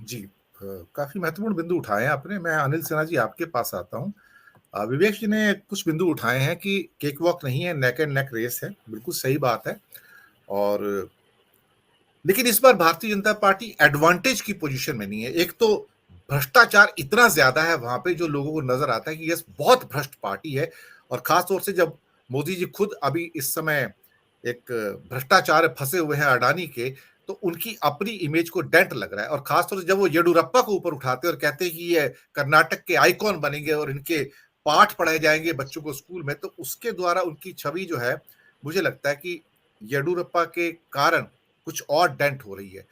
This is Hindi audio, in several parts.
जी, काफ़ी महत्वपूर्ण बिंदु उठाए हैं आपने। मैं अनिल सिन्हा जी आपके पास आता हूँ। विवेक जी ने कुछ बिंदु उठाए हैं कि केक वॉक नहीं है, नेक एंड नेक रेस है। बिल्कुल सही बात है। और लेकिन इस बार भारतीय जनता पार्टी एडवांटेज की पोजीशन में नहीं है। एक तो भ्रष्टाचार इतना ज्यादा है वहां पे, जो लोगों को नजर आता है कि यस बहुत भ्रष्ट पार्टी है। और खास तौर से जब मोदी जी खुद अभी इस समय एक भ्रष्टाचार में फंसे हुए हैं अडानी के, तो उनकी अपनी इमेज को डेंट लग रहा है। और खासतौर से जब वो येडुरप्पा को ऊपर उठाते हैं और कहते हैं कि ये कर्नाटक के आइकॉन बनेंगे और इनके पाठ पढ़ाए जाएंगे बच्चों को स्कूल में, तो उसके द्वारा उनकी छवि जो है, मुझे लगता है कि येडुरप्पा के कारण कुछ और डेंट हो रही है।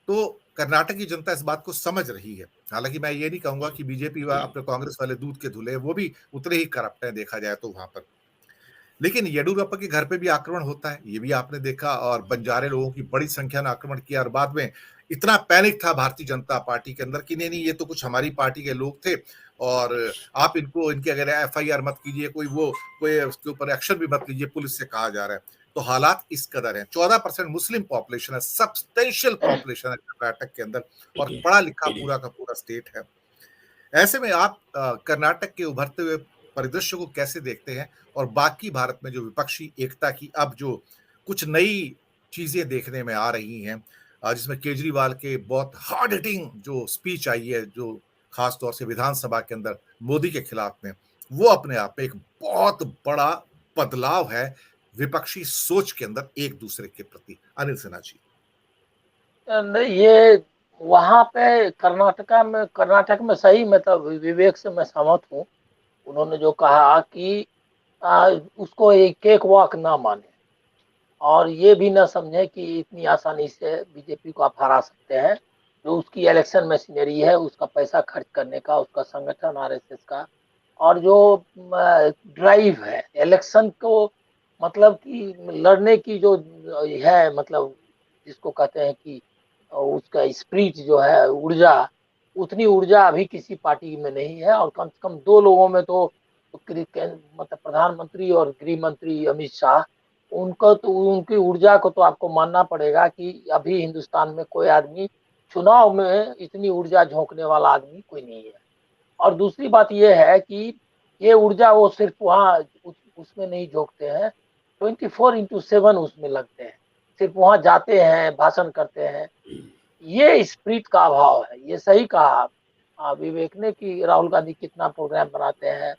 तो कर्नाटक की जनता इस बात को समझ रही है। हालांकि मैं ये नहीं कहूंगा कि बीजेपी व अपने कांग्रेस वाले दूध के धुले, वो भी उतने ही करप्ट हैं देखा जाए तो वहां पर। लेकिन येडुरप्पा के घर पे भी आक्रमण होता है, ये भी आपने देखा, और बंजारे लोगों की बड़ी संख्या में आक्रमण किया। और बाद में इतना पैनिक था भारतीय जनता पार्टी के अंदर कि नहीं नहीं, ये तो कुछ हमारी पार्टी के लोग थे, और आप इनको, इनके अगर एफआईआर मत कीजिए, कोई उसके ऊपर एक्शन भी मत लीजिए, पुलिस से कहा जा रहा है। तो हालात इस कदर हैं। 14% मुस्लिम पॉपुलेशन है, सब्सटेंशियल पॉपुलेशन है कर्नाटक के अंदर, और पढ़ा लिखा पूरा का पूरा स्टेट है। ऐसे में आप कर्नाटक के उभरते हुए परिदृश्य को कैसे देखते हैं? और बाकी भारत में जो विपक्षी एकता की अब जो कुछ नई चीजें देखने में आ रही हैं, जिसमें केजरीवाल के बहुत हार्ड हिटिंग जो स्पीच आई है, जो खास तौर से विधानसभा के अंदर मोदी के खिलाफ में, वो अपने आप में एक बहुत बड़ा बदलाव है विपक्षी सोच के अंदर एक दूसरे के प्रति। अनिल सिन्हा जी। नहीं, ये वहां पे कर्नाटक में सही, मतलब विवेक से मैं सहमत हूँ। उन्होंने जो कहा कि उसको एक केक वॉक ना माने, और ये भी ना समझे कि इतनी आसानी से बीजेपी को आप हरा सकते हैं। जो उसकी इलेक्शन मशीनरी है, उसका पैसा खर्च करने का, उसका संगठन आरएसएस का, और जो ड्राइव है इलेक्शन को, मतलब कि लड़ने की जो है, मतलब जिसको कहते हैं कि उसका स्पिरिट जो है, ऊर्जा, उतनी ऊर्जा अभी किसी पार्टी में नहीं है। और कम से कम दो लोगों में तो मतलब प्रधानमंत्री और गृह मंत्री अमित शाह, उनको तो, उनकी ऊर्जा को तो आपको मानना पड़ेगा कि अभी हिंदुस्तान में कोई आदमी चुनाव में इतनी ऊर्जा झोंकने वाला आदमी कोई नहीं है। और दूसरी बात यह है कि ये ऊर्जा वो सिर्फ वहाँ उसमें नहीं झोंकते हैं, 24/7 उसमें लगते हैं। सिर्फ वहाँ जाते हैं, भाषण करते हैं। ये स्प्रिट का अभाव है। ये सही कहा विवेक ने कि राहुल गांधी कितना प्रोग्राम बनाते हैं,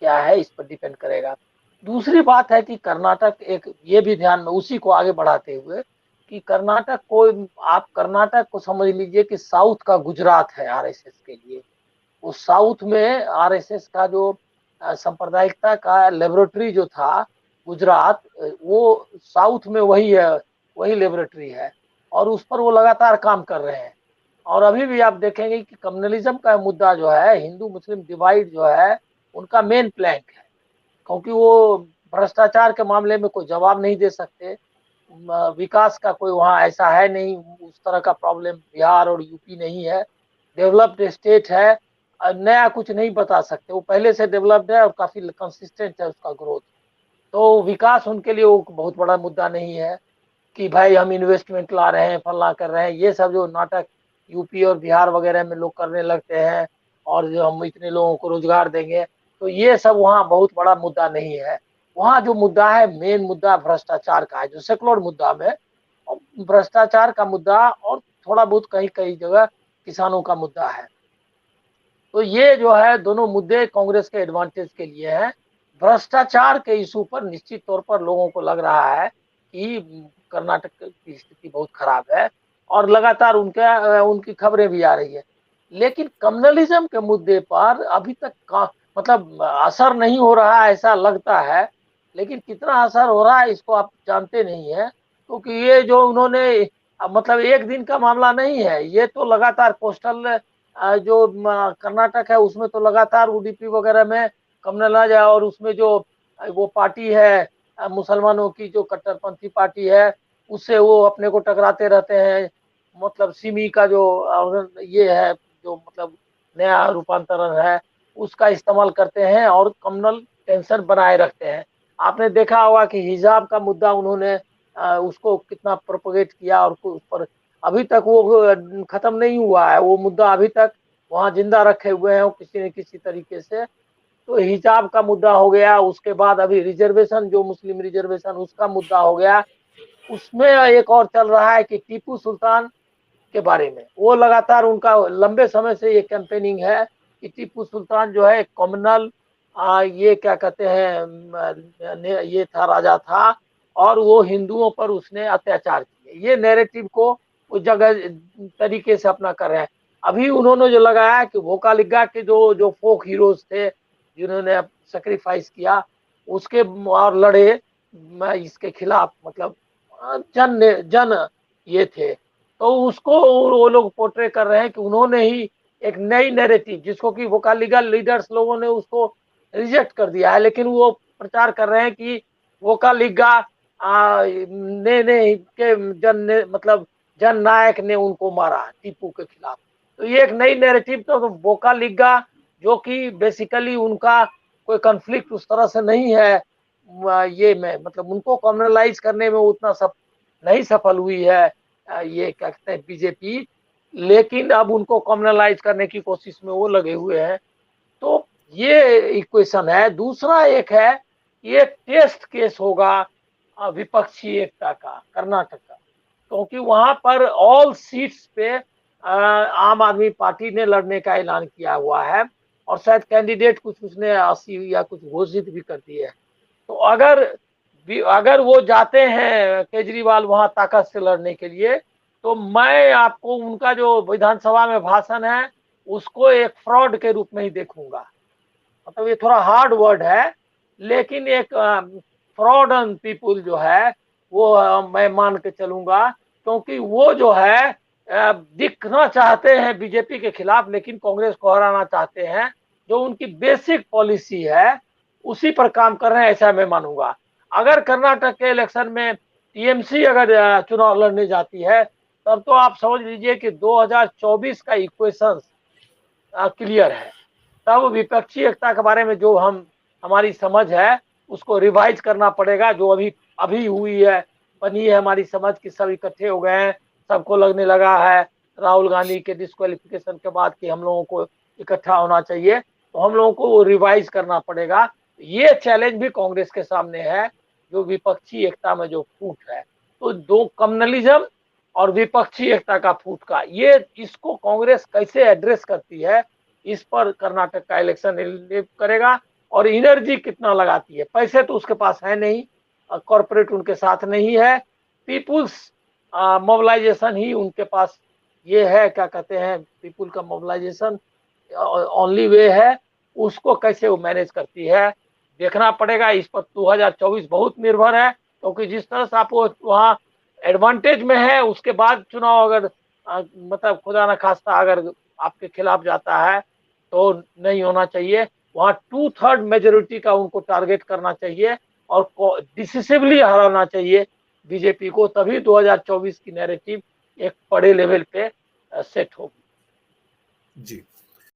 क्या है, इस पर डिपेंड करेगा। दूसरी बात है कि कर्नाटक एक, ये भी ध्यान में उसी को आगे बढ़ाते हुए, कि कर्नाटक को, आप कर्नाटक को समझ लीजिए कि साउथ का गुजरात है आरएसएस के लिए। उस साउथ में आरएसएस का जो सांप्रदायिकता का लेबोरेटरी जो था, गुजरात, वो साउथ में वही है, वही लेबोरेटरी है। और उस पर वो लगातार काम कर रहे हैं। और अभी भी आप देखेंगे कि कम्युनलिज्म का मुद्दा जो है, हिंदू मुस्लिम डिवाइड जो है, उनका मेन प्लैंक है। क्योंकि वो भ्रष्टाचार के मामले में कोई जवाब नहीं दे सकते। विकास का कोई वहाँ ऐसा है नहीं, उस तरह का प्रॉब्लम बिहार और यूपी नहीं है। डेवलप्ड स्टेट है, नया कुछ नहीं बता सकते। वो पहले से डेवलप्ड है और काफी कंसिस्टेंट है उसका ग्रोथ। तो विकास उनके लिए वो बहुत बड़ा मुद्दा नहीं है कि भाई हम इन्वेस्टमेंट ला रहे हैं, फला कर रहे हैं। ये सब जो नाटक यूपी और बिहार वगैरह में लोग करने लगते हैं, और जो हम इतने लोगों को रोजगार देंगे, तो ये सब वहाँ बहुत बड़ा मुद्दा नहीं है। वहाँ जो मुद्दा है, मेन मुद्दा भ्रष्टाचार का है, जो सेकुलर मुद्दा में, और भ्रष्टाचार का मुद्दा, और थोड़ा बहुत कहीं कहीं जगह किसानों का मुद्दा है। तो ये जो है दोनों मुद्दे कांग्रेस के एडवांटेज के लिए हैं। भ्रष्टाचार के इशू पर निश्चित तौर पर लोगों को लग रहा है कि कर्नाटक की स्थिति बहुत खराब है, और लगातार उनकी खबरें भी आ रही है। लेकिन कम्युनलिज्म के मुद्दे पर अभी तक मतलब असर नहीं हो रहा है, ऐसा लगता है। लेकिन कितना असर हो रहा है इसको आप जानते नहीं है, क्योंकि ये जो उन्होंने, मतलब एक दिन का मामला नहीं है, ये तो लगातार कोस्टल जो कर्नाटक है उसमें तो लगातार उडुपी वगैरह में कमल राज है, और उसमें जो वो पार्टी है मुसलमानों की, जो कट्टरपंथी पार्टी है, उससे वो अपने को टकराते रहते हैं। मतलब सिमी का जो ये है, जो मतलब नया रूपांतरण है, उसका इस्तेमाल करते हैं और कम्युनल टेंशन बनाए रखते हैं। आपने देखा होगा कि हिजाब का मुद्दा उन्होंने उसको कितना प्रोपोगेट किया, और उस पर अभी तक वो खत्म नहीं हुआ है, वो मुद्दा अभी तक वहाँ जिंदा रखे हुए हैं किसी न किसी तरीके से। तो हिजाब का मुद्दा हो गया, उसके बाद अभी रिजर्वेशन, जो मुस्लिम रिजर्वेशन, उसका मुद्दा हो गया। उसमें एक और चल रहा है कि टीपू सुल्तान के बारे में, वो लगातार उनका लंबे समय से ये कैंपेनिंग है कि टीपू सुल्तान जो है कॉमनल, ये क्या कहते हैं, ये था, राजा था, और वो हिंदुओं पर उसने अत्याचार किए। ये नैरेटिव को उस जगह तरीके से अपना कर रहे हैं। अभी उन्होंने जो लगाया कि भोकालिगा के जो जो फोक हीरोज थे जिन्होंने सेक्रीफाइस किया, उसके और लड़े इसके खिलाफ, मतलब जन जन ये थे, तो उसको वो लोग पोर्ट्रे कर रहे हैं कि उन्होंने ही एक नई नैरेटिव, जिसको कि वोकालिगा लीडर्स लोगों ने उसको रिजेक्ट कर दिया है, लेकिन वो प्रचार कर रहे हैं कि वोकालिगा ने के जन ने, मतलब जन नायक ने उनको मारा टीपू के खिलाफ। तो ये एक नई नैरेटिव, तो वोकालिगा जो कि बेसिकली उनका कोई कन्फ्लिक्ट उस तरह से नहीं है, ये में मतलब उनको कॉमनलाइज करने में उतना सब नहीं सफल हुई है ये क्या कहते हैं बीजेपी, लेकिन अब उनको कॉमनलाइज करने की कोशिश में वो लगे हुए हैं। तो ये इक्वेशन है। दूसरा एक है, ये टेस्ट केस होगा विपक्षी एकता का, कर्नाटक का, क्योंकि वहां पर ऑल सीट्स पे आम आदमी पार्टी ने लड़ने का ऐलान किया हुआ है, और शायद कैंडिडेट कुछ उसने 80 या कुछ घोषित भी कर दिए है। तो अगर वो जाते हैं केजरीवाल वहां ताकत से लड़ने के लिए, तो मैं आपको उनका जो विधानसभा में भाषण है उसको एक फ्रॉड के रूप में ही देखूंगा। मतलब ये थोड़ा हार्ड वर्ड है, लेकिन एक फ्रॉड ऑन पीपुल जो है वो मैं मान के चलूंगा, क्योंकि वो जो है दिखना चाहते हैं बीजेपी के खिलाफ, लेकिन कांग्रेस को हराना चाहते हैं। जो उनकी बेसिक पॉलिसी है उसी पर काम कर रहे हैं, ऐसा मैं मानूंगा। अगर कर्नाटक के इलेक्शन में टीएमसी अगर चुनाव लड़ने जाती है, तब तो आप समझ लीजिए कि 2024 का इक्वेशन क्लियर है। तब विपक्षी एकता के बारे में जो हमारी समझ है उसको रिवाइज करना पड़ेगा, जो अभी अभी हुई है, बनी है हमारी समझ कि सब इकट्ठे हो गए हैं, सबको लगने लगा है राहुल गांधी के डिस्क्वालिफिकेशन के बाद कि हम लोगों को इकट्ठा होना चाहिए, तो हम लोगों को वो रिवाइज करना पड़ेगा। ये चैलेंज भी कांग्रेस के सामने है, जो विपक्षी एकता में जो फूट है। तो दो, कम्युनलिज्म और विपक्षी एकता का फूट का, ये इसको कांग्रेस कैसे एड्रेस करती है, इस पर कर्नाटक का इलेक्शन निर्णय करेगा। और एनर्जी कितना लगाती है, पैसे तो उसके पास है नहीं, कॉरपोरेट उनके साथ नहीं है, पीपुल्स मोबिलाइजेशन ही उनके पास ये है, क्या कहते हैं, पीपुल का मोबिलाइजेशन ओनली वे है। उसको कैसे वो मैनेज करती है देखना पड़ेगा। इस पर 2024 बहुत निर्भर है, क्योंकि जिस तरह से आप वहाँ एडवांटेज में है, उसके बाद चुनाव अगर मतलब खुदा न खास्ता अगर आपके खिलाफ जाता है तो नहीं होना चाहिए। वहाँ 2/3 मेजोरिटी का उनको टारगेट करना चाहिए और डिसिसिवली हराना चाहिए बीजेपी को, तभी 2024 की नैरेटिव एक बड़े लेवल पे सेट होगी। जी।